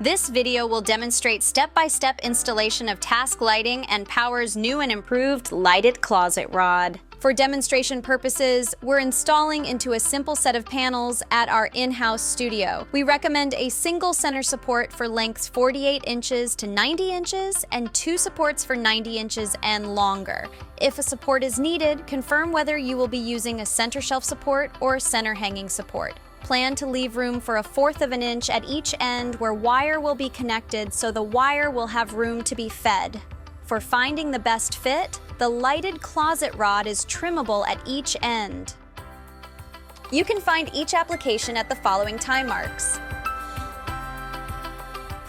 This video will demonstrate step-by-step installation of task lighting and Power's new and improved lighted closet rod. For demonstration purposes, we're installing into a simple set of panels at our in-house studio. We recommend a single center support for lengths 48 inches to 90 inches and 2 supports for 90 inches and longer. If a support is needed, confirm whether you will be using a center shelf support or center hanging support. Plan to leave room for 1/4 of an inch at each end where wire will be connected so the wire will have room to be fed. For finding the best fit, the lighted closet rod is trimmable at each end. You can find each application at the following time marks.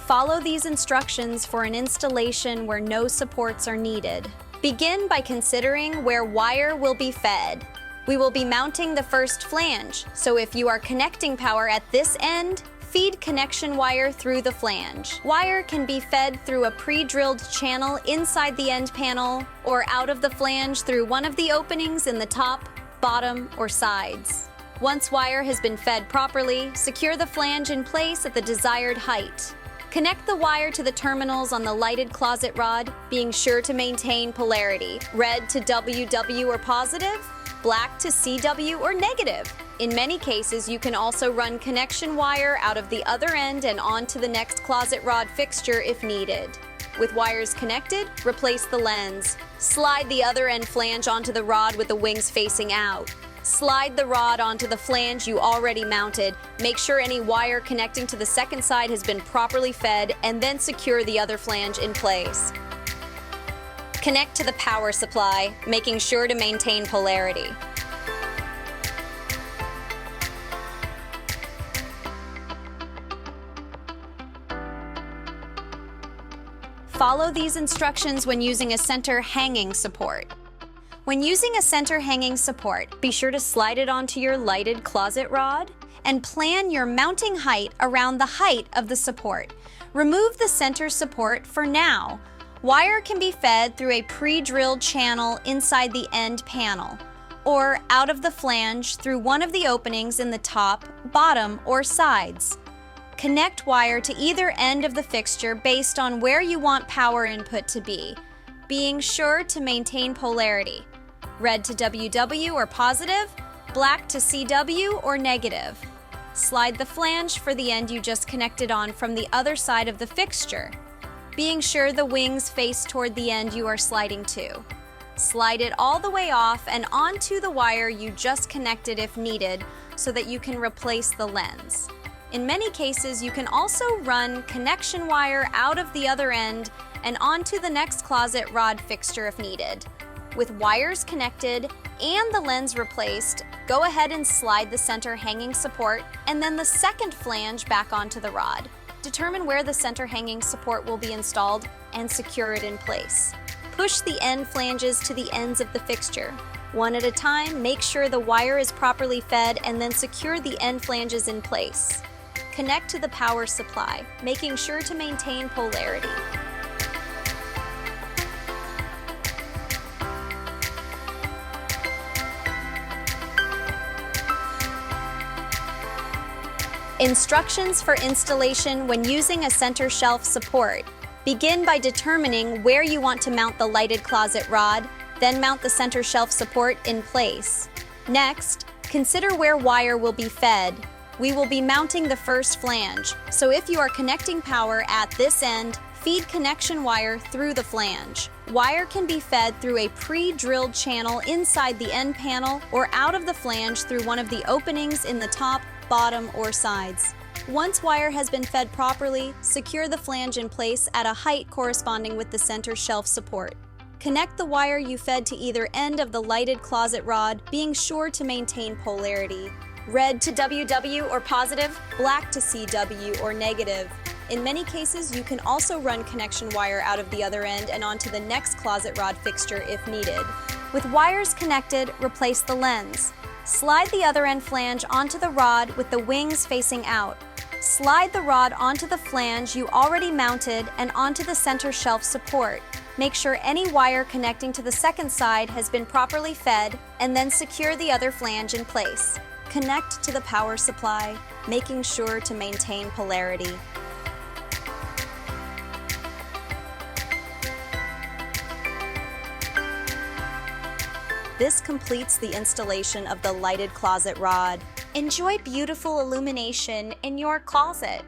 Follow these instructions for an installation where no supports are needed. Begin by considering where wire will be fed. We will be mounting the first flange, so if you are connecting power at this end, feed connection wire through the flange. Wire can be fed through a pre-drilled channel inside the end panel or out of the flange through one of the openings in the top, bottom, or sides. Once wire has been fed properly, secure the flange in place at the desired height. Connect the wire to the terminals on the lighted closet rod, being sure to maintain polarity. Red to WW or positive, black to CW or negative. In many cases, you can also run connection wire out of the other end and onto the next closet rod fixture if needed. With wires connected, replace the lens. Slide the other end flange onto the rod with the wings facing out. Slide the rod onto the flange you already mounted. Make sure any wire connecting to the second side has been properly fed, and then secure the other flange in place. Connect to the power supply, making sure to maintain polarity. Follow these instructions when using a center hanging support. When using a center hanging support, be sure to slide it onto your lighted closet rod and plan your mounting height around the height of the support. Remove the center support for now. Wire can be fed through a pre-drilled channel inside the end panel or out of the flange through one of the openings in the top, bottom, or sides. Connect wire to either end of the fixture based on where you want power input to be, being sure to maintain polarity. Red to WW or positive, black to CW or negative. Slide the flange for the end you just connected on from the other side of the fixture, being sure the wings face toward the end you are sliding to. Slide it all the way off and onto the wire you just connected if needed so that you can replace the lens. In many cases, you can also run connection wire out of the other end and onto the next closet rod fixture if needed. With wires connected and the lens replaced, go ahead and slide the center hanging support and then the second flange back onto the rod. Determine where the center hanging support will be installed and secure it in place. Push the end flanges to the ends of the fixture. One at a time, make sure the wire is properly fed and then secure the end flanges in place. Connect to the power supply, making sure to maintain polarity. Instructions for installation when using a center shelf support. Begin by determining where you want to mount the lighted closet rod, then mount the center shelf support in place. Next, consider where wire will be fed. We will be mounting the first flange, so if you are connecting power at this end, feed connection wire through the flange. Wire can be fed through a pre-drilled channel inside the end panel or out of the flange through one of the openings in the top, bottom, or sides. Once wire has been fed properly, secure the flange in place at a height corresponding with the center shelf support. Connect the wire you fed to either end of the lighted closet rod, being sure to maintain polarity. Red to WW or positive, black to CW or negative. In many cases, you can also run connection wire out of the other end and onto the next closet rod fixture if needed. With wires connected, replace the lens. Slide the other end flange onto the rod with the wings facing out. Slide the rod onto the flange you already mounted and onto the center shelf support. Make sure any wire connecting to the second side has been properly fed, and then secure the other flange in place. Connect to the power supply, making sure to maintain polarity. This completes the installation of the lighted closet rod. Enjoy beautiful illumination in your closet.